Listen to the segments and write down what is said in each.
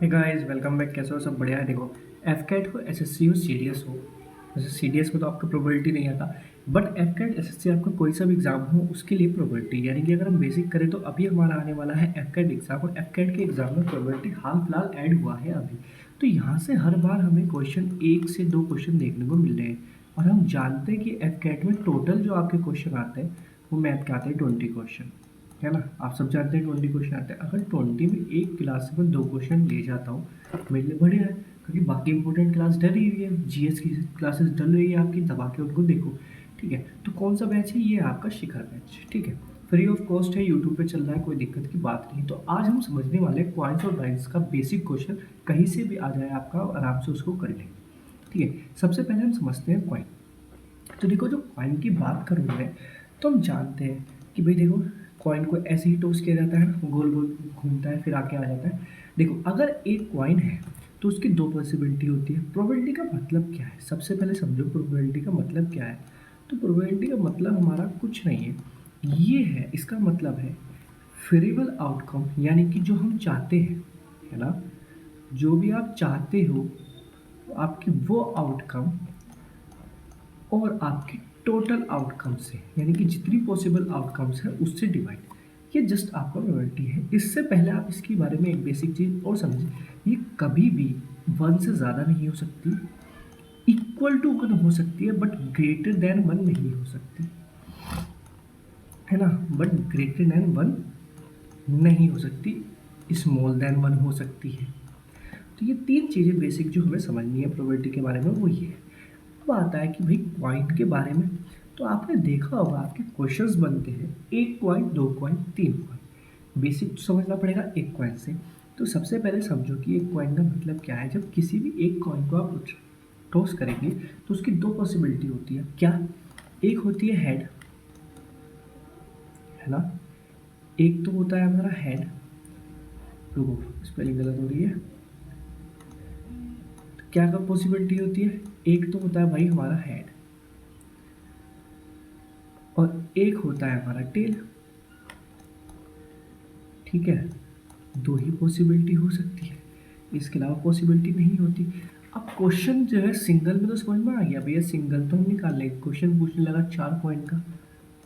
Hey guys welcome back. कैसे हो? सब बढ़िया है। देखो, एफ कैट हो, एसएससी हो, सीडीएस हो। जैसे सीडीएस में तो आपका प्रोबेबिलिटी नहीं आता, बट एफ कैट एसएससी आपका कोई सा भी एग्जाम हो उसके लिए प्रोबेबिलिटी, यानी कि अगर हम बेसिक करें तो अभी हमारा आने वाला है एफ कैट एग्जाम, और एफ कैट के एग्जाम में प्रोबेबिलिटी हाल फिलहाल ऐड हुआ है अभी। तो यहाँ से हर बार हमें क्वेश्चन 1 से 2 क्वेश्चन देखने को मिल रहे हैं, और हम जानते हैं कि एफ कैट में टोटल जो आपके क्वेश्चन आते हैं वो मैथ के आते हैं 20 क्वेश्चन, है ना। आप सब जानते हैं 20 क्वेश्चन आते हैं। अगर 20 में एक क्लास से मैं 2 क्वेश्चन ले जाता हूँ मेरे लिए बढ़िया है, क्योंकि बाकी इंपॉर्टेंट क्लास डल ही हुई है, जीएस की क्लासेस डल रही है आपकी, दबा के उनको देखो। ठीक है, तो कौन सा बैच है? ये है आपका शिखर बैच। ठीक है, फ्री ऑफ कॉस्ट है, यूट्यूब पे चल रहा है, कोई दिक्कत की बात नहीं। तो आज हम समझने वाले क्वाइंस और डाइंस का बेसिक क्वेश्चन, कहीं से भी आ जाए आपका, आराम से उसको कर लेंगे। ठीक है, सबसे पहले हम समझते हैं क्वाइन। तो देखो, जो कॉइन की बात करूँ मैं, तो हम जानते हैं कि भाई देखो, कॉइन को ऐसे ही टॉस किया जाता है ना, गोल गोल घूमता है फिर आके आ जाता है। देखो, अगर एक कॉइन है तो उसकी 2 पॉसिबिलिटी होती है। प्रोबेबिलिटी का मतलब क्या है? सबसे पहले समझो प्रोबेबिलिटी का मतलब क्या है। तो प्रोबेबिलिटी का मतलब हमारा कुछ नहीं है, ये है, इसका मतलब है फेवरेबल आउटकम, यानी कि जो हम चाहते हैं, है ना, जो भी आप चाहते हो आपकी वो आउटकम और आपके टोटल आउटकम से, यानी कि जितनी पॉसिबल आउटकम्स है उससे डिवाइड। ये जस्ट आपका प्रोबेबिलिटी है। इससे पहले आप इसके बारे में एक बेसिक चीज़ और समझिए, ये कभी भी 1 से ज़्यादा नहीं हो सकती, इक्वल टू 1 हो सकती है, बट ग्रेटर देन 1 नहीं हो सकती, है ना। बट ग्रेटर देन 1 नहीं हो सकती, स्मॉल देन 1 हो सकती है। तो ये 3 चीज़ें बेसिक जो हमें समझनी है प्रोबेबिलिटी के बारे में, वो ये है। अब आता है कि भाई क्वाइन के बारे में, तो आपने देखा होगा आपके क्वेश्चंस बनते हैं 1 क्वाइन, 2 क्वाइन, 3 क्वाइन। बेसिक तो समझना पड़ेगा एक क्वाइन से। तो सबसे पहले समझो कि एक क्वाइन का मतलब क्या है। जब किसी भी एक क्वाइन को आप टॉस करेंगे तो उसकी 2 पॉसिबिलिटी होती है। क्या? एक होती है हेड, है ना। एक तो होता है हमारा हेड, रुको स्पेलिंग गलत हो रही है। तो क्या का पॉसिबिलिटी होती है? एक तो होता है भाई हमारा हेड, और एक होता है हमारा टेल। ठीक है, 2 ही पॉसिबिलिटी हो सकती है, इसके अलावा पॉसिबिलिटी नहीं होती। अब क्वेश्चन जो है सिंगल में तो समझ में आ गया भैया, सिंगल तो हम निकाल लेंगे। क्वेश्चन पूछने लगा 4 पॉइंट का,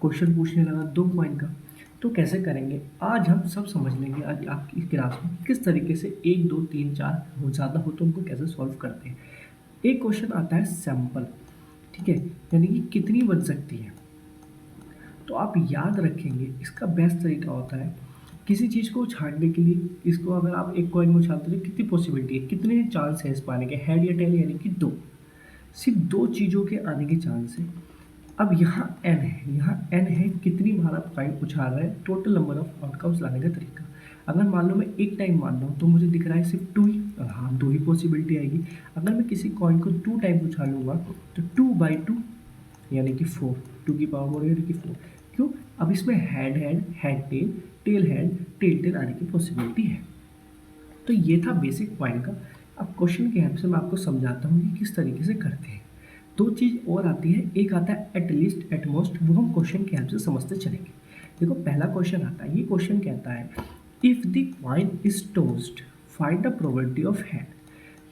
क्वेश्चन पूछने लगा 2 पॉइंट का, तो कैसे करेंगे आज हम सब समझ लेंगे। आज आपकी इस क्लास में किस तरीके से 1 2 3 4 हो, ज़्यादा हो तो उनको कैसे सॉल्व करते हैं। एक क्वेश्चन आता है सैम्पल, ठीक है, यानी कि कितनी बन सकती है। तो आप याद रखेंगे, इसका बेस्ट तरीका होता है किसी चीज़ को छांटने के लिए। इसको अगर आप एक कॉइन को छानते हो, कितनी पॉसिबिलिटी है, कितने चांस है इस पाने के, हेड या टेल, यानी कि 2। सिर्फ 2 चीज़ों के आने के चांस है। अब यहाँ एन है, यहाँ एन है कितनी बार आप कॉइन उछाल रहे हैं, टोटल नंबर ऑफ आउटकम्स लाने का तरीका। अगर मान लो मैं एक टाइम मान रहा हूँ तो मुझे दिख रहा है सिर्फ 2 ही, हाँ 2 ही पॉसिबिलिटी आएगी। अगर मैं किसी कॉइन को 2 टाइम उछालूंगा तो 2/2 यानी कि 4, 2 की पावर 4 यानी कि 4। क्यों? अब इसमें head head, head tail, tail head, tail tail आने की पॉसिबिलिटी है। तो ये था बेसिक पॉइंट का। अब क्वेश्चन के हेल्प से मैं आपको समझाता हूँ कि किस तरीके से करते हैं। 2 चीज़ और आती है, एक आता है एटलीस्ट, एटमोस्ट, वो हम क्वेश्चन के हेल्प से समझते चलेंगे। देखो, पहला क्वेश्चन आता है, ये क्वेश्चन कहता है if the coin is tossed find the probability of head.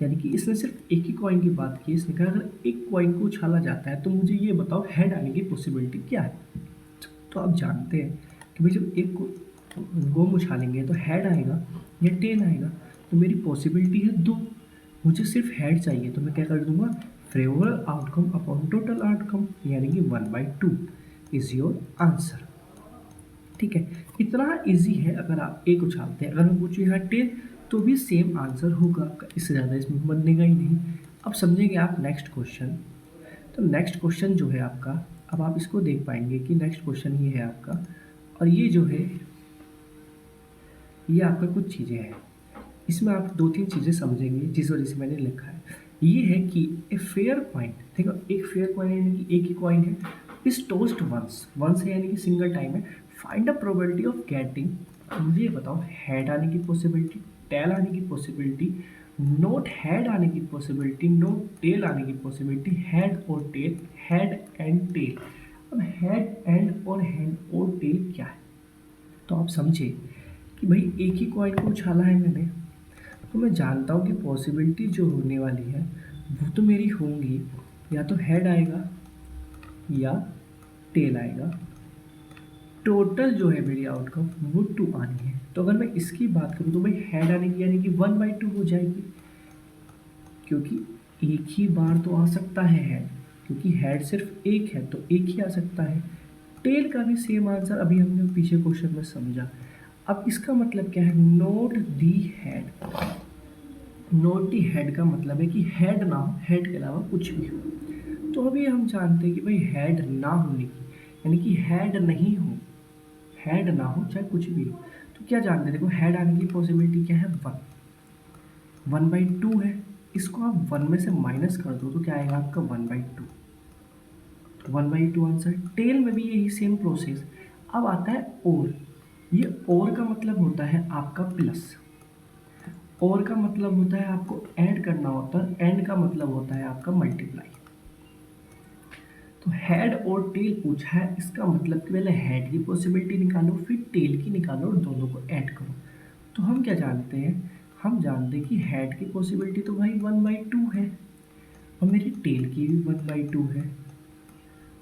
यानी कि इसने सिर्फ एक ही कॉइन की बात की, इसने कहा अगर एक कॉइन को उछाला जाता है तो मुझे ये बताओ हेड आने की पॉसिबिलिटी क्या है। तो आप जानते हैं कि भाई जब एक को गोम उछालेंगे तो हेड आएगा या टेल आएगा, तो मेरी पॉसिबिलिटी है 2। मुझे सिर्फ हेड चाहिए, तो मैं क्या कर दूंगा, favourable outcome upon total outcome, यानी कि 1/2 इज योर आंसर। ठीक है, इतना इजी है। अगर आप एक उछालते हैं, अगर मैं पूछूँ यहाँ टेल, तो भी सेम आंसर होगा, इससे ज़्यादा इसमें बनेगा ही नहीं। अब समझेंगे आप नेक्स्ट क्वेश्चन। तो नेक्स्ट क्वेश्चन जो है आपका, अब आप इसको देख पाएंगे कि नेक्स्ट क्वेश्चन ये है आपका, और ये जो है ये आपका कुछ चीज़ें हैं, इसमें आप 2-3 चीज़ें समझेंगे जिस वजह से मैंने लिखा है। ये है कि ए फेयर कॉइन, देखो एक फेयर कॉइन यानी कि एक ही कॉइन है, इस टोस्ट वंस, वंस है यानी कि सिंगल टाइम है, find the probability of getting, मुझे ये बताओ हेड आने की पॉसिबिलिटी, टेल आने की पॉसिबिलिटी, नोट हेड आने की पॉसिबिलिटी, नोट टेल आने की पॉसिबिलिटी, हेड और टेल, हेड एंड टेल। अब हेड एंड और हेड और टेल क्या है, तो आप समझे कि भाई एक ही कॉइन को उछाला है मैंने, तो मैं जानता हूँ कि पॉसिबिलिटी जो होने वाली है वो तो मेरी होंगी, या तो हेड आएगा या टेल आएगा। टोटल जो है मेरी आउटकम वो 2 आनी है। तो अगर मैं इसकी बात करूँ तो भाई हेड आने की यानी कि 1/2 हो जाएगी, क्योंकि एक ही बार तो आ सकता है हेड, क्योंकि हेड सिर्फ एक है तो एक ही आ सकता है। टेल का भी सेम आंसर अभी हमने पीछे क्वेश्चन में समझा। अब इसका मतलब क्या है, note the head. Note the head का मतलब है कि हेड ना हो, हेड के अलावा कुछ भी हो। तो अभी हम जानते हैं कि भाई हेड ना होने की यानी कि हेड नहीं हो, हेड ना हो चाहे कुछ भी हो, तो क्या जानते हैं, देखो हेड आने की पॉसिबिलिटी क्या है, 1/2 है। इसको आप 1 में से माइनस कर दो तो क्या आएगा आपका 1/2। 1/2 आंसर। टेल में भी यही सेम प्रोसेस। अब आता है और। ये और का मतलब होता है आपका प्लस, और का मतलब होता है आपको ऐड करना होता है, एंड का मतलब होता है आपका मल्टीप्लाई। तो हेड और टेल पूछा है, इसका मतलब कि पहले हेड की पॉसिबिलिटी निकालो फिर टेल की निकालो और दोनों को ऐड करो। तो हम क्या जानते हैं, हम जानते हैं कि हेड की पॉसिबिलिटी तो भाई 1/2 है और मेरी टेल की भी 1/2 है,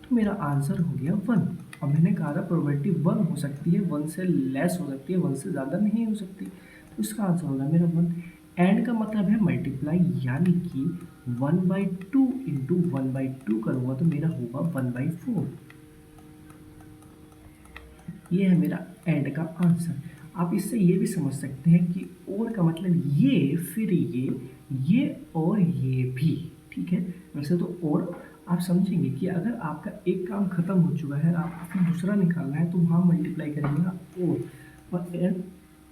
तो मेरा आंसर हो गया 1। अब मैंने कहा था प्रोबेबिलिटी 1 हो सकती है, 1 से लेस हो सकती है, 1 से ज़्यादा नहीं हो सकती, तो इसका आंसर होगा मेरा 1। एंड का मतलब है मल्टीप्लाई, यानी कि 1/2 इंटू 1/2 करूँगा तो मेरा होगा 1/4। ये है मेरा एंड का आंसर। आप इससे ये भी समझ सकते हैं कि और का मतलब ये फिर ये और ये भी, ठीक है। वैसे तो और आप समझेंगे कि अगर आपका एक काम खत्म हो चुका है, आपको फिर दूसरा निकालना है, तो वहाँ मल्टीप्लाई करेंगे आप और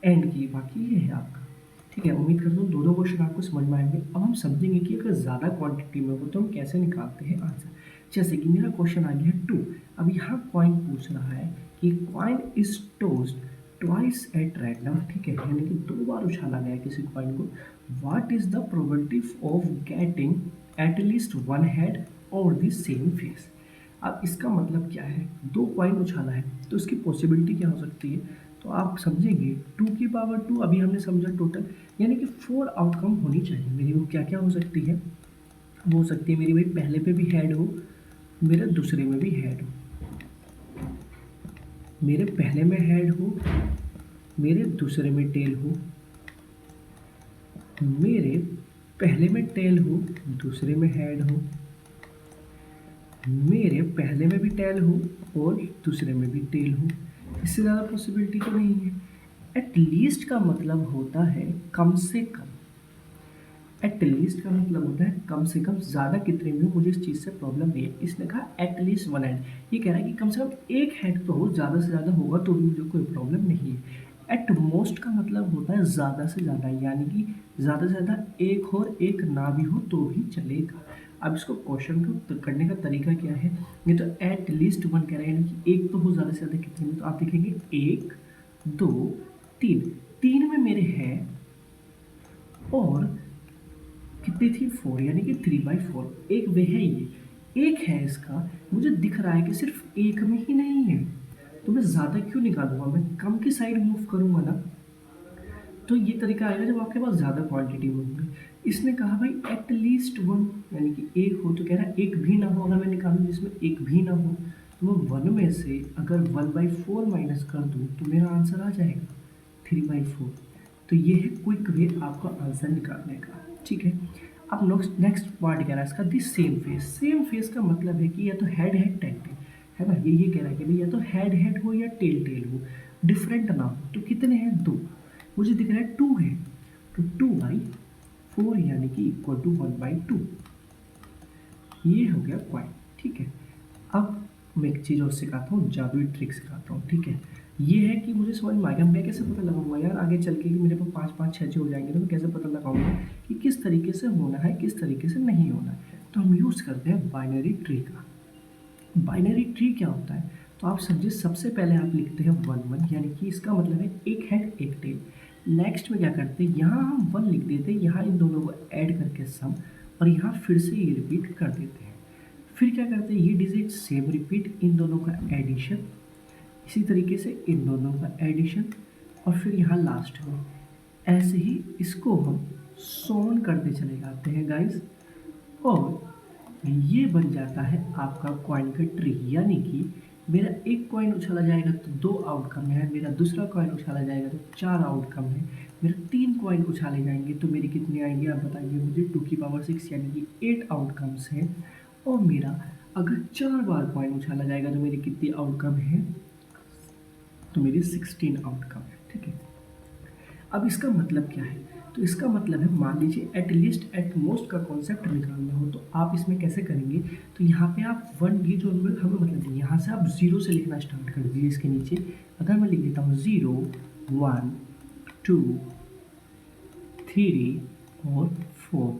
एंड की, बाकी ये है आपका, ठीक है। उम्मीद करता हूँ दोनों क्वेश्चन आपको समझ में आएंगे। अब हम समझेंगे कि अगर ज़्यादा क्वांटिटी में हो तो हम कैसे निकालते हैं आंसर। जैसे कि मेरा क्वेश्चन आ गया 2। अब यहाँ कॉइन पूछ रहा है कि coin is tossed twice at random, ठीक है, यानी कि 2 बार उछाला गया किसी कॉइन को। What is the probability of getting at least one head और द सेम फेस। अब इसका मतलब क्या है, 2 कॉइन उछाला है तो उसकी पॉसिबिलिटी क्या हो सकती है, तो आप समझेंगे 2 की पावर 2, अभी हमने समझा टोटल, यानी कि 4 आउटकम होनी चाहिए मेरी। वो क्या क्या हो सकती है, वो हो सकती है मेरी भाई पहले पे भी हेड हो, मेरे दूसरे में भी हेड हो, मेरे पहले में हेड हो, मेरे दूसरे में टेल हो, मेरे पहले में टेल हो, दूसरे में हेड हो, मेरे पहले में भी टेल हो और दूसरे में भी टेल हो। इससे ज़्यादा पॉसिबिलिटी तो नहीं है। एट लीस्ट का मतलब होता है कम से कम, एट लीस्ट का मतलब होता है कम से कम, ज़्यादा कितने में हो मुझे इस चीज़ से प्रॉब्लम नहीं है। इसने कहा एट लीस्ट वन हेड, ये कह रहा है कि कम से कम एक हेड तो हो, ज़्यादा से ज़्यादा होगा तो भी मुझे कोई प्रॉब्लम नहीं है। एट मोस्ट का मतलब होता है ज़्यादा से ज़्यादा, यानी कि ज़्यादा से ज़्यादा एक और एक ना भी हो तो भी चलेगा। अब इसको क्वेश्चन को करने का तरीका क्या है, ये तो एट लीस्ट वन कह रहे हैं, यानी कि एक तो हो, ज़्यादा से ज़्यादा कितने में, तो आप देखेंगे 1 2 3, 3 में मेरे है और कितनी थी 4, यानी कि 3/4। एक वे है, ये एक है, इसका मुझे दिख रहा है कि सिर्फ एक में ही नहीं है, तो मैं ज़्यादा क्यों निकालूंगा, मैं कम की साइड मूव करूंगा ना। तो ये तरीका आएगा जब आपके पास ज़्यादा क्वांटिटी में होगी। इसने कहा भाई एट लीस्ट वन, यानी कि एक हो, तो कह रहा है एक भी ना हो। अगर मैं निकालूँ जिसमें एक भी ना हो तो मैं 1 में से अगर 1/4 माइनस कर दूँ तो मेरा आंसर आ जाएगा 3/4। तो ये है क्विक वे आपका आंसर निकालने का, ठीक है। अब नेक्स्ट पार्ट कह रहा है इसका, this same face. Same face का मतलब है कि या तो हेड है टेल टेल, है ना, ये कह रहा है कि भाई या तो हेड हेड हो या टेल टेल हो, डिफरेंट ना हो। तो कितने हैं, 2, मुझे दिख रहा है 2 है, तो 2/4 यानी कि इक्वल टू 1/2। ये हो गया पॉइंट, ठीक है। अब मैं एक चीज़ और सिखाता हूँ, जादुई ट्रिक सिखाता हूँ, ठीक है। ये है कि मुझे समझ में आ गया, मैं कैसे पता लगाऊंगा यार आगे चल के कि मेरे पास 5 5 6 6 हो जाएंगे, तो मैं कैसे पता लगाऊंगा कि किस तरीके से होना है किस तरीके से नहीं होना है। तो हम यूज़ करते हैं बाइनरी ट्री का। बाइनरी ट्री क्या होता है, तो आप समझिए सबसे पहले आप लिखते हैं 1 1, यानी कि इसका मतलब है एक हेड एक टेल। नेक्स्ट में क्या करते हैं, यहाँ हम 1 लिख देते हैं, यहाँ इन दोनों को ऐड करके सम, और यहाँ फिर से ये रिपीट कर देते हैं। फिर क्या करते हैं, ये डिजिट सेम रिपीट, इन दोनों का एडिशन, इसी तरीके से इन दोनों का एडिशन, और फिर यहाँ लास्ट में ऐसे ही इसको हम सोन करते चले जाते हैं गाइस, और ये बन जाता है आपका कॉइन का ट्री। यानी कि मेरा एक कॉइन उछाला जाएगा तो 2 आउटकम है, मेरा दूसरा कॉइन उछाला जाएगा तो 4 आउटकम है, मेरे 3 कॉइन उछाले जाएंगे तो मेरी कितनी आएंगे आप बताइए मुझे, 2 की पावर 6 यानी कि 8 आउटकम्स हैं। और मेरा अगर 4 बार कॉइन उछाला जाएगा तो मेरी कितनी आउटकम है, तो मेरी 16 आउटकम है। ठीक है, अब इसका मतलब क्या है, तो इसका मतलब है मान लीजिए एट लीस्ट एट मोस्ट का कॉन्सेप्ट निकालना हो तो आप इसमें कैसे करेंगे, तो यहाँ पे आप वन, ये जो हमें मतलब यहाँ से आप 0 से लिखना स्टार्ट कर दीजिए। इसके नीचे अगर मैं लिख देता हूँ 0 1 2 3 और 4,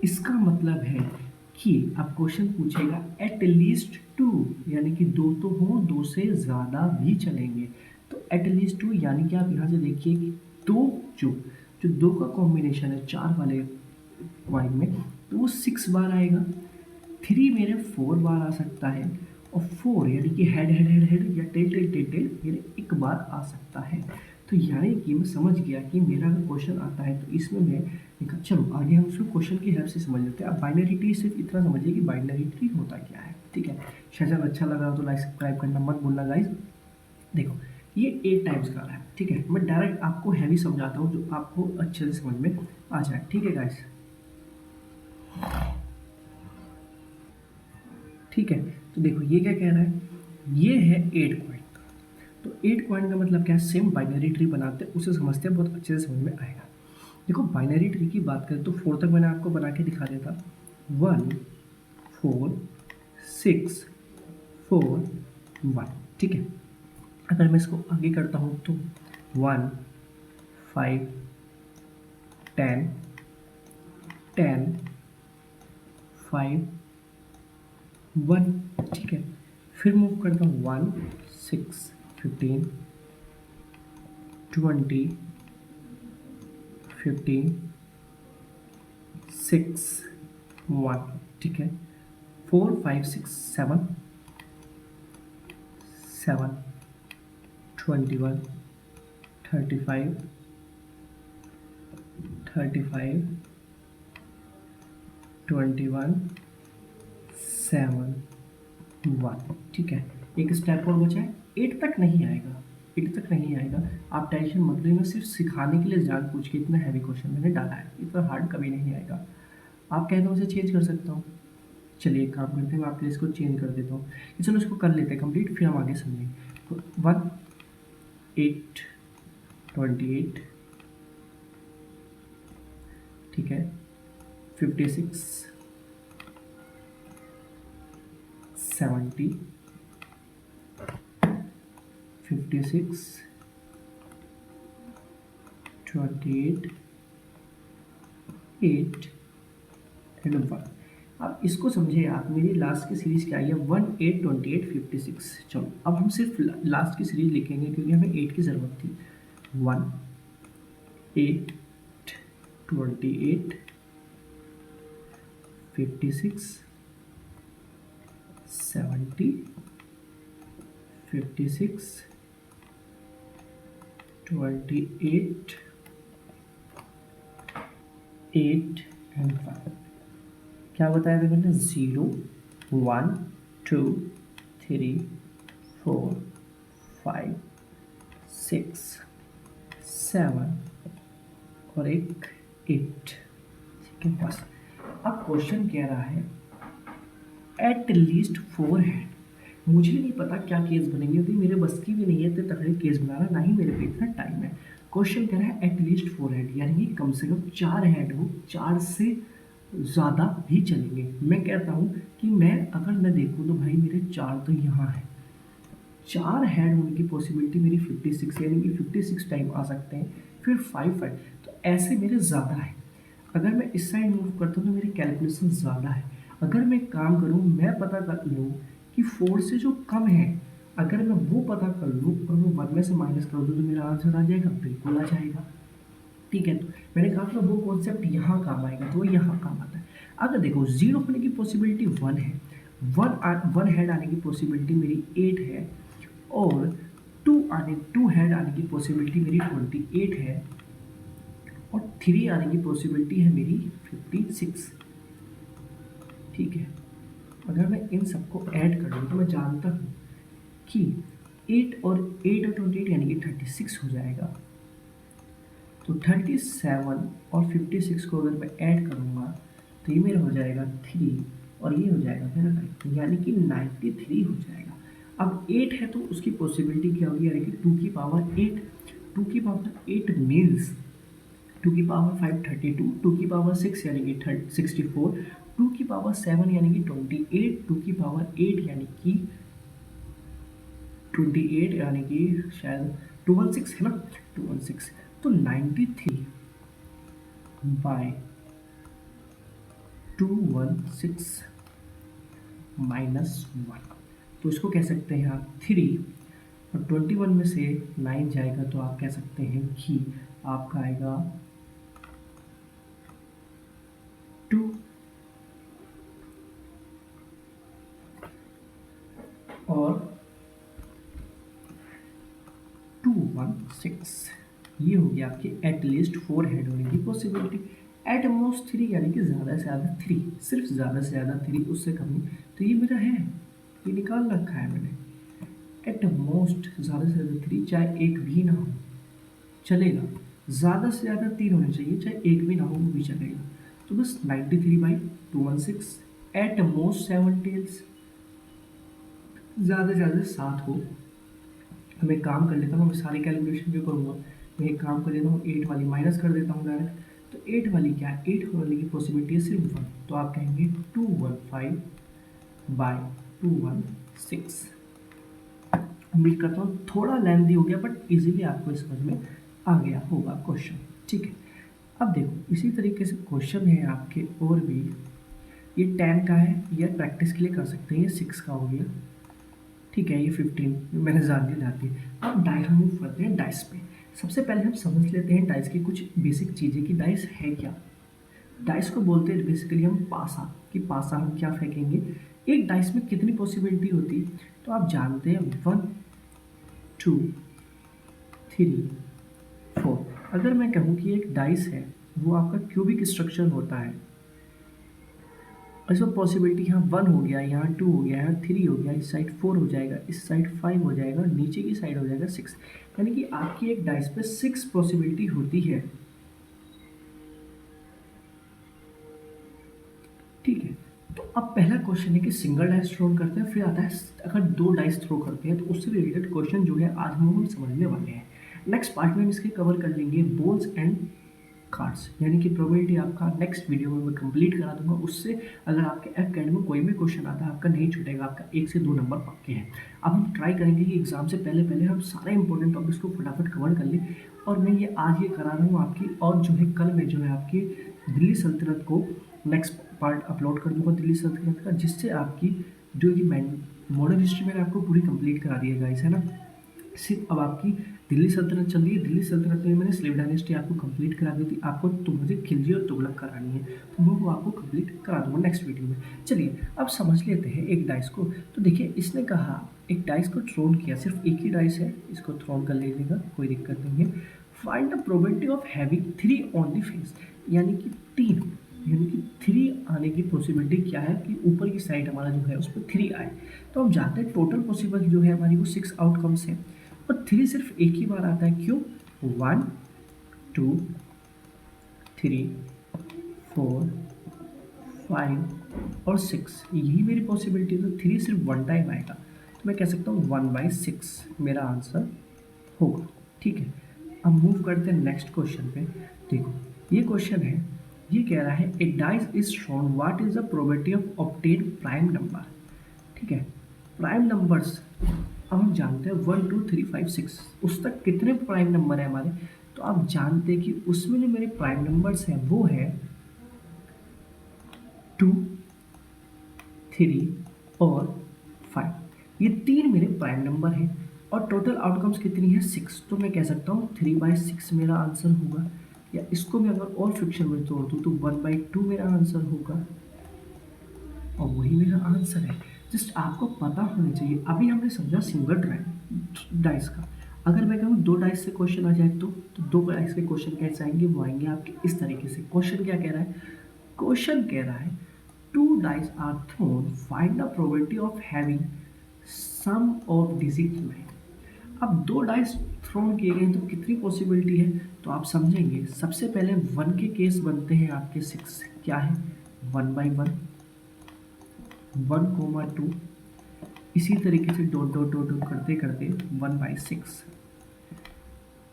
इसका मतलब है कि आप क्वेश्चन पूछेगा एट लीस्ट 2, यानी कि 2 तो हो, 2 से ज़्यादा भी चलेंगे। तो एट लीस्ट 2 यानी कि आप यहाँ से देखिए कि दो जो जो 2 का कॉम्बिनेशन है 4 वाले कॉइन में, तो वो 6 बार आएगा। 3 मेरे 4 बार आ सकता है, और 4 यानी कि हेड हेड हेड हेड या टेल टेल टेल टेल मेरे एक बार आ सकता है। तो यानी कि मैं समझ गया कि मेरा अगर क्वेश्चन आता है तो इसमें मैं देखा। चलो आगे हम उसको क्वेश्चन की हेल्प से समझ लेते हैं। अब बाइनरी ट्री सिर्फ इतना समझिए कि बाइनरी ट्री होता क्या है। ठीक है, शायद अच्छा लग रहा हो तो लाइक सब्सक्राइब करना मत भूलना गाइस। देखो ये 8 टाइम्स का रहा है। ठीक है, मैं डायरेक्ट आपको हैवी समझाता हूँ जो आपको अच्छे से समझ में आ जाए। ठीक है गाइस, ठीक है, तो देखो ये क्या कह रहा है, ये है 8 कॉइन का। तो 8 कॉइन का मतलब क्या है, सेम बाइनरी ट्री बनाते हैं उसे समझते हैं, बहुत अच्छे से समझ में आएगा। देखो बाइनरी ट्री की बात करें तो 4 तक मैंने आपको बना के दिखा दिया था, 1 4 6 4 1। ठीक है, अगर मैं इसको आगे करता हूँ तो 1 5 10 10 5 1। ठीक है, फिर मूव करता हूँ 1 6 15 20 15 6 1। ठीक है, 4 5 6 7 7 21 35 35 21 7 1। ठीक है, एक स्टेप और बचा है, 8 तक नहीं आएगा, 8 तक नहीं आएगा। आप टेंशन मत लीजिए, मैं सिर्फ सिखाने के लिए जान पूछ के इतना हैवी क्वेश्चन मैंने डाला है, इतना हार्ड कभी नहीं आएगा। आप कहें तो उसे चेंज कर सकता हूँ। चलिए एक काम करते हैं, मैं आपके लिए इसको चेंज कर देता हूँ। चलो इसको कर लेते हैं कंप्लीट, फिर हम आगे समझेंगे। तो 1 8 28, ठीक है, 56 70 56 28 8 एंड 1। अब इसको समझिए आप, मेरी लास्ट की सीरीज क्या है, 1 8 28 56। चलो अब हम सिर्फ लास्ट की सीरीज लिखेंगे क्योंकि हमें 8 की ज़रूरत थी। 1 8 28 56 70 56 28 8 एंड 5। क्या बताया था मैंने, 0 1 2 3 4 5 6 7 और एक 8। ठीक है, बस। अब क्वेश्चन कह रहा है एट लीस्ट 4 है। मुझे नहीं पता क्या केस बनेंगे क्योंकि मेरे बस की भी नहीं है इतने तगड़े केस बनाना, ना ही मेरे पे इतना टाइम है। क्वेश्चन कह रहा है एट लीस्ट 4 हेड, यानी कि कम से कम 4 हेड हो, 4 से ज़्यादा भी चलेंगे। मैं कहता हूँ कि अगर मैं देखूँ तो भाई मेरे 4 तो यहाँ है, 4 हेड होने की पॉसिबिलिटी मेरी 56, यानी कि 56 टाइम आ सकते हैं। फिर 5 5, तो ऐसे मेरे ज़्यादा है। अगर मैं इस साइड मूव करता हूँ तो मेरी कैलकुलेशन ज़्यादा है। अगर मैं काम करूँ, मैं पता कर लूँ कि 4 से जो कम है, अगर मैं वो पता कर लूँ और वो 1 में से माइनस कर दूँ तो मेरा आंसर आ जाएगा, बिल्कुल आ जाएगा। ठीक है, तो मैंने कहा था वो कॉन्सेप्ट यहाँ काम आएगा, तो वो यहाँ काम आता है। अगर देखो 0 होने की पॉसिबिलिटी 1 है, 1 हेड आने की पॉसिबिलिटी मेरी 8 है, और 2 हेड आने की पॉसिबिलिटी मेरी 28 है, और 3 आने की पॉसिबिलिटी है मेरी 56। ठीक है, अगर मैं इन सबको ऐड कर लूँ तो मैं जानता हूँ कि 8 और 28 यानी कि 36 हो जाएगा। तो 37 और 56 को अगर मैं ऐड करूँगा तो ये मेरा हो जाएगा 3 और ये हो जाएगा मेरा 9, यानी कि 93 हो जाएगा। अब 8 है तो उसकी पॉसिबिलिटी क्या होगी, यानी कि 2 की पावर 8, 2 की पावर 8 मीन्स 2 की पावर 5 32, 2 की पावर 6 यानी कि 64, 2 की पावर 7 यानी कि 28, 2 की पावर 8 यानी कि 28 यानी कि शायद 216 है ना, 216। तो 93 बाय 216 -1, तो इसको कह सकते हैं आप 3, और 21 में से 9 जाएगा तो आप कह सकते हैं कि आपका आएगा 2, और 216 ये हो गया आपके एटलीस्ट 4 हेड होने की पॉसिबिलिटी। एट मोस्ट 3 यानी कि ज़्यादा से ज़्यादा 3, सिर्फ ज़्यादा से ज़्यादा 3, उससे कम नहीं। तो ये मेरा है, ये निकाल रखा है मैंने। एट मोस्ट ज़्यादा से ज़्यादा 3, चाहे एक भी ना हो चलेगा, ज़्यादा से ज़्यादा 3 होने चाहिए, चाहे एक भी ना हो वो भी चलेगा। तो बस 93/216 एट मोस्ट 7 टेल्स, ज़्यादा से ज़्यादा 7 हो। मैं एक काम कर लेता हूँ, मैं सारी कैलकुलेशन जो करूँगा, मैं एक काम कर लेता हूँ, 8 वाली माइनस कर देता हूँ डायरेक्ट। तो 8 वाली क्या है, 8 होने की पॉसिबिलिटी है सिर्फ 1, तो आप कहेंगे 215/216। उम्मीद करता हूँ थोड़ा लेंथी हो गया, बट इजीली आपको समझ में आ गया होगा क्वेश्चन। ठीक है, अब देखो इसी तरीके से क्वेश्चन है आपके और भी। ये 10 का है, ये प्रैक्टिस के लिए कर सकते हैं, ये 6 का हो गया। ठीक है, ये 15 मैंने जान जाती है। अब डाइस मूव करते हैं डाइस पे। सबसे पहले हम समझ लेते हैं डाइस की कुछ बेसिक चीज़ें कि डाइस है क्या। डाइस को बोलते हैं बेसिकली हम पासा, कि पासा हम क्या फेंकेंगे। एक डाइस में कितनी पॉसिबिलिटी होती है, तो आप जानते हैं 1 2 3 4। अगर मैं कहूँ कि एक डाइस है वो आपका क्यूबिक स्ट्रक्चर होता है, इसमें पॉसिबिलिटी यहाँ 1 हो गया, यहाँ 2 हो गया, यहाँ 3 हो गया, इस साइड 4 हो जाएगा, इस साइड 5 हो जाएगा, नीचे की साइड हो जाएगा 6, यानी कि आपकी एक डाइस पे 6 पॉसिबिलिटी होती है। ठीक है, तो अब पहला क्वेश्चन है कि सिंगल डाइस थ्रो करते हैं, फिर आता है अगर 2 डाइस थ्रो करते हैं, तो उससे रिलेटेड क्वेश्चन जो है आज हम समझने वाले हैं। नेक्स्ट पार्ट में हम इसके कवर कर लेंगे बोल्स एंड कार्ड्स, यानी कि प्रोबेबिलिटी आपका नेक्स्ट वीडियो में मैं कंप्लीट करा दूंगा। उससे अगर आपके एफ कैड में कोई भी क्वेश्चन आता है आपका नहीं छूटेगा, आपका 1 से 2 नंबर पक्के हैं। अब हम ट्राई करेंगे कि एग्जाम से पहले पहले हम सारे इंपॉर्टेंट टॉपिक्स को फटाफट कवर कर लें, और मैं ये आज ये करा रहा हूँ आपकी, और जो है कल में जो है आपकी दिल्ली सल्तनत को नेक्स्ट पार्ट अपलोड कर दूंगा दिल्ली सल्तनत का, जिससे आपकी जो कि मॉडर्न हिस्ट्री मैंने आपको पूरी कंप्लीट करा दी है गाइस, है ना। सिर्फ अब आपकी दिल्ली सल्तनत चल रही है। दिल्ली सल्तनत में मैंने स्लेव डायनेस्टी आपको कंप्लीट करा दी थी, आपको तो मुझे खिलजी और तुगलक करानी है, तो मैं वो आपको कंप्लीट करा दूंगा नेक्स्ट वीडियो में। चलिए अब समझ लेते हैं एक डाइस को। तो देखिए इसने कहा एक डाइस को थ्रोन किया, सिर्फ एक ही डाइस है, इसको थ्रोन कर लीजिएगा, कोई दिक्कत नहीं है। Find the probability of having 3 on the face, यानी कि 3, यानी कि 3 आने की पॉसिबिलिटी क्या है कि ऊपर की साइड हमारा जो है उस पर 3 आए। तो हम जानते हैं टोटल पॉसिबल जो है हमारी वो 6 आउटकम्स है, और 3 सिर्फ एक ही बार आता है, क्यों? 1 2 3 4 5 और 6, यही मेरी पॉसिबिलिटी है। तो 3 सिर्फ 1 टाइम आएगा, तो मैं कह सकता हूँ 1/6 मेरा आंसर होगा। ठीक है, अब मूव करते हैं नेक्स्ट क्वेश्चन पे। देखो ये क्वेश्चन है, ये कह रहा है a dice is thrown, what is the probability of obtain prime number. ठीक है, प्राइम नंबर्स अब हम जानते हैं 1 2 3 5 6, उस तक कितने प्राइम नंबर है हमारे। तो आप जानते हैं कि उसमें जो मेरे प्राइम नंबर्स हैं वो है 2 3 और 5, ये 3 मेरे प्राइम नंबर हैं, और टोटल आउटकम्स कितनी है 6, तो मैं कह सकता हूँ 3/6 मेरा आंसर होगा। या इसको मैं अगर और फ्रिक्शन में तोड़ दूँ तो 1/2 मेरा आंसर होगा, और वही मेरा आंसर है। जस्ट आपको पता होना चाहिए। अभी हमने समझा सिंगल डाइस का, अगर मैं कहूँ दो डाइस से क्वेश्चन आ जाए तो दो डाइस के क्वेश्चन कैसे आएंगे, वो आएंगे आपके इस तरीके से। क्वेश्चन क्या कह रहा है, क्वेश्चन कह रहा है two dice are thrown, find the probability of having sum of digit 9। अब दो डाइस थ्रोन किए गए तो कितनी पॉसिबिलिटी है, तो आप समझेंगे। सबसे पहले वन के केस बनते हैं आपके 6, क्या है 1/1, 1,2, इसी तरीके से डॉट डॉट डॉट डॉट करते करते 1/6,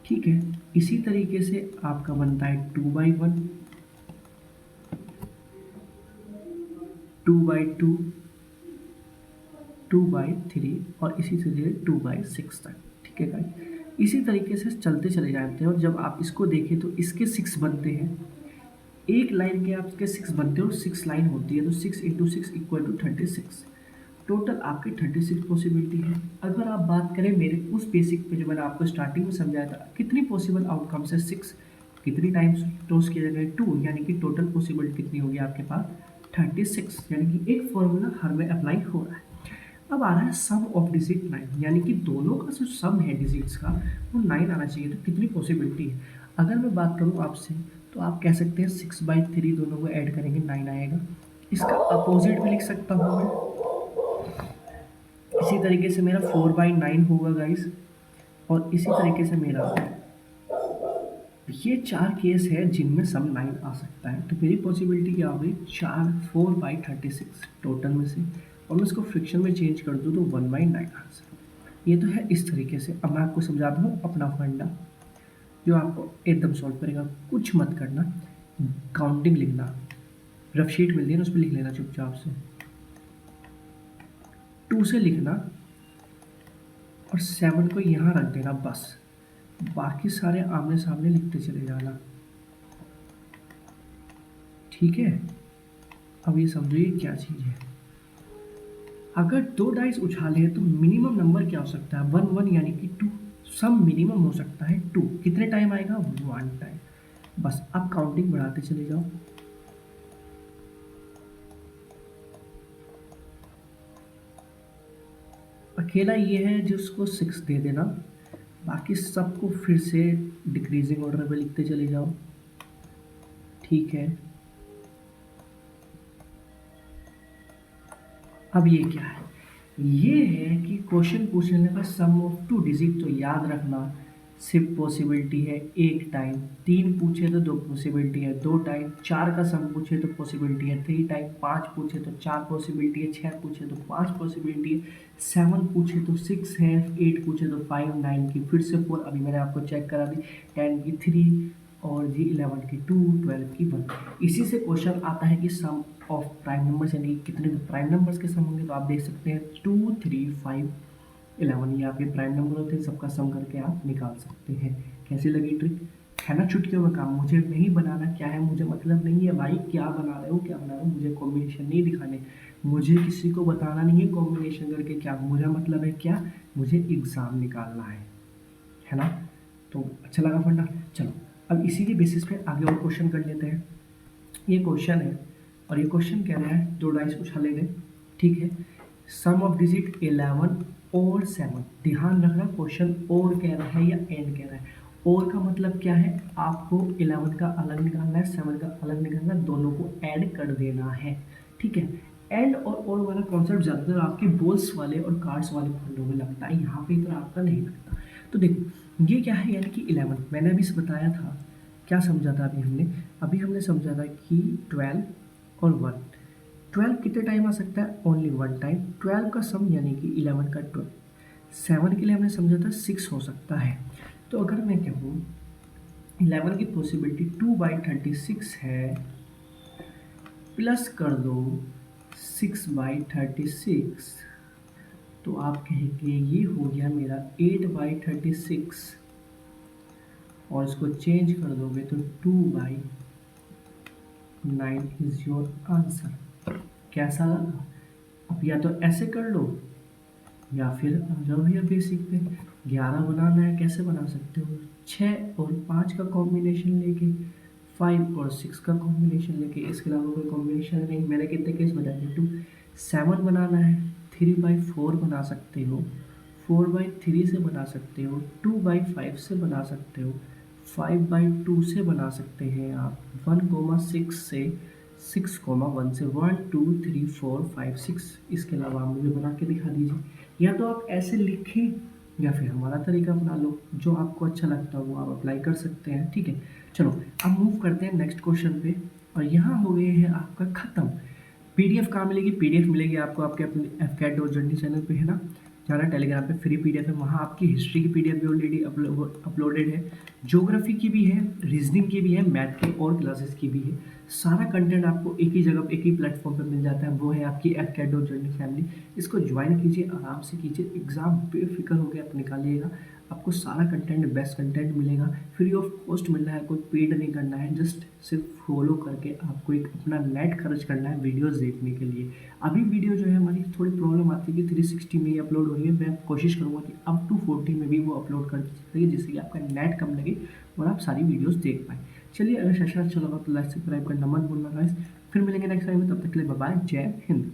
ठीक है। इसी तरीके से आपका बनता है 2/1, 2/2, 2/3 और इसी से 2/6 तक, ठीक है गाइस। इसी तरीके से चलते चले जाते हैं और जब आप इसको देखें तो इसके 6 बनते हैं, एक लाइन के आपके 6 बनते हैं और 6 लाइन होती है, तो 6 × 6 = 36। टोटल आपकी 36 पॉसिबिलिटी है। अगर आप बात करें मेरे उस बेसिक पे जो मैंने आपको स्टार्टिंग में समझाया था, कितनी पॉसिबल आउटकम्स है 6, कितनी टाइम्स टॉस किया जाएगा 2, यानी कि टोटल पॉसिबिलिटी कितनी होगी आपके पास 36, यानी कि एक फॉर्मूला हर में अप्लाई हो रहा है। अब आ रहा है सम ऑफ डिजिट 9, यानी कि दोनों का जो सम है डिजिट्स का वो 9 आना चाहिए, तो कितनी पॉसिबिलिटी है। अगर मैं बात करूँ आपसे तो आप कह सकते हैं 6/3 दोनों को ऐड करेंगे 9 आएगा। इसका अपोजिट भी लिख सकता हूँ मैं, इसी तरीके से मेरा 4/9 होगा गाइस, और इसी तरीके से मेरा ये 4 केस है जिनमें सम 9 आ सकता है। तो मेरी पॉसिबिलिटी क्या होगी 4/36 टोटल में से, और मैं इसको फ्रिक्शन में चेंज कर दूँ तो 1/9 आंसर। ये तो है इस तरीके से। अब मैं आपको समझाता हूँ अपना फंडा जो आपको एकदम सॉल्व करेगा। कुछ मत करना, काउंटिंग लिखना, रफ शीट मिलती है ना उस पर लिख लेना चुपचाप से, 2 से लिखना और 7 को यहाँ रख देना बस, बाकी सारे आमने सामने लिखते चले जाना, ठीक है। अब ये समझिए क्या चीज़ है। अगर दो डाइस उछाले तो मिनिमम नंबर क्या हो सकता है 1 1, यानी कि 2, सम मिनिमम हो सकता है 2। कितने टाइम आएगा 1 टाइम, बस आप काउंटिंग बढ़ाते चले जाओ। अकेला ये है जिसको 6 दे देना, बाकी सबको फिर से डिक्रीजिंग ऑर्डर में लिखते चले जाओ, ठीक है। अब ये क्या है, ये है कि क्वेश्चन पूछने का सम ऑफ 2 डिजिट, तो याद रखना सिर्फ पॉसिबिलिटी है 1 टाइम, 3 पूछे तो 2 पॉसिबिलिटी है 2 टाइम, 4 का सम पूछे तो पॉसिबिलिटी है 3 टाइम, 5 पूछे तो 4 पॉसिबिलिटी है, 6 पूछे तो 5 पॉसिबिलिटी है, 7 पूछे तो 6 है, 8 पूछे तो 5, 9 की फिर से 4, अभी मैंने आपको चेक करा दी, 10 की 3 और जी 11 की 2, 12 की 1। इसी से क्वेश्चन आता है कि सम ऑफ प्राइम नंबर्स, यानी कितने प्राइम नंबर्स के सम होंगे, तो आप देख सकते हैं 2, 3, 5, 11 ये आपके प्राइम नंबर होते हैं, सबका सम करके आप निकाल सकते हैं। कैसी लगी ट्रिक, है ना चुटकियों में काम। मुझे नहीं बनाना क्या है, मुझे मतलब नहीं है भाई क्या बना रहे हो क्या बना रहे हो, मुझे कॉम्बिनेशन नहीं दिखाने, मुझे किसी को बताना नहीं है कॉम्बिनेशन करके क्या, मुझे मतलब है क्या, मुझे एग्ज़ाम निकालना है ना। तो अच्छा लगा फंडा, चलो अब इसी के बेसिस पे आगे और क्वेश्चन कर लेते हैं। ये क्वेश्चन है और ये क्वेश्चन कह रहा है दो डाइस उछाले गए, ठीक है, सम ऑफ डिजिट 11 और 7। ध्यान रखना क्वेश्चन और कह रहा है या एंड कह रहा है। और का मतलब क्या है, आपको 11 का अलग निकालना है, 7 का अलग निकालना है, दोनों को ऐड कर देना है, ठीक है। एंड और वाला कॉन्सेप्ट ज़्यादातर आपके बॉल्स वाले और कार्ड्स वाले फंडों में लगता है, यहाँ पे इतना आपका नहीं लगता। तो देखो ये क्या है, यानी कि 11 मैंने अभी बताया था, क्या समझा था अभी हमने समझा था कि 12 और 1, 12 कितने टाइम आ सकता है, ओनली 1 टाइम। 12 का सम यानी कि 11 का 12। 7 के लिए हमने समझा था 6 हो सकता है। तो अगर मैं कहूँ 11 की पॉसिबिलिटी 2/36 है, प्लस कर दो 6/36, तो आप कहेंगे ये हो गया मेरा 8/36, और इसको चेंज कर दोगे तो 2/9 इज योर आंसर। कैसा लगा, अब या तो ऐसे कर लो या फिर आ जाओ भैया बेसिक पे। 11 बनाना है, कैसे बना सकते हो, 6 और 5 का कॉम्बिनेशन लेके, 5 और 6 का कॉम्बिनेशन लेके, इसके अलावा कोई कॉम्बिनेशन नहीं। मैंने कितने केस बताए थे 2। 7 बनाना है 3/4 बना सकते हो, 4/3 से बना सकते हो, 2/5 से बना सकते हो, 5/2 से बना सकते हैं आप, 1,6 से, 6,1 से, 1 2 3 4 5 6। इसके अलावा आप मुझे बना के दिखा दीजिए। या तो आप ऐसे लिखें या फिर हमारा तरीका अपना लो, जो आपको अच्छा लगता हो वो आप अप्लाई कर सकते हैं। ठीक है, चलो अब मूव करते हैं नेक्स्ट क्वेश्चन पे। और यहाँ हो गए हैं आपका ख़त्म। पीडीएफ कहाँ मिलेगी? पीडीएफ मिलेगी आपको आपके अपने fcat.journey चैनल पे, है ना। जाना टेलीग्राम पे, फ्री पीडीएफ है, वहाँ आपकी हिस्ट्री की पीडीएफ भी ऑलरेडी अपलोडेड है, ज्योग्राफी की भी है, रीजनिंग की भी है, मैथ की और क्लासेस की भी है। सारा कंटेंट आपको एक ही जगह, एक ही प्लेटफॉर्म पे मिल जाता है, वो है आपकी fcat.journey फैमिली। इसको ज्वाइन कीजिए, आराम से कीजिए, एग्ज़ाम बेफिक्र होकर आप निकालिएगा। आपको सारा कंटेंट, बेस्ट कंटेंट मिलेगा, फ्री ऑफ कॉस्ट मिल रहा है, कोई पेड नहीं करना है, जस्ट सिर्फ फॉलो करके आपको एक अपना नेट खर्च करना है वीडियोस देखने के लिए। अभी वीडियो जो है हमारी थोड़ी प्रॉब्लम आती है कि 360 में ही अपलोड हो रही है, मैं कोशिश करूँगा कि अप टू 40 में भी वो अपलोड कर सके, जिससे कि आपका नेट कम लगे और आप सारी वीडियोज़ देख पाएँ। चलिए, अगर सेशन अच्छा लगा तो लाइक सब्सक्राइब करना मत भूलना गाइस। फिर मिलेंगे नेक्स्ट टाइम में, तब तक के लिए बाय बाय, जय हिंद।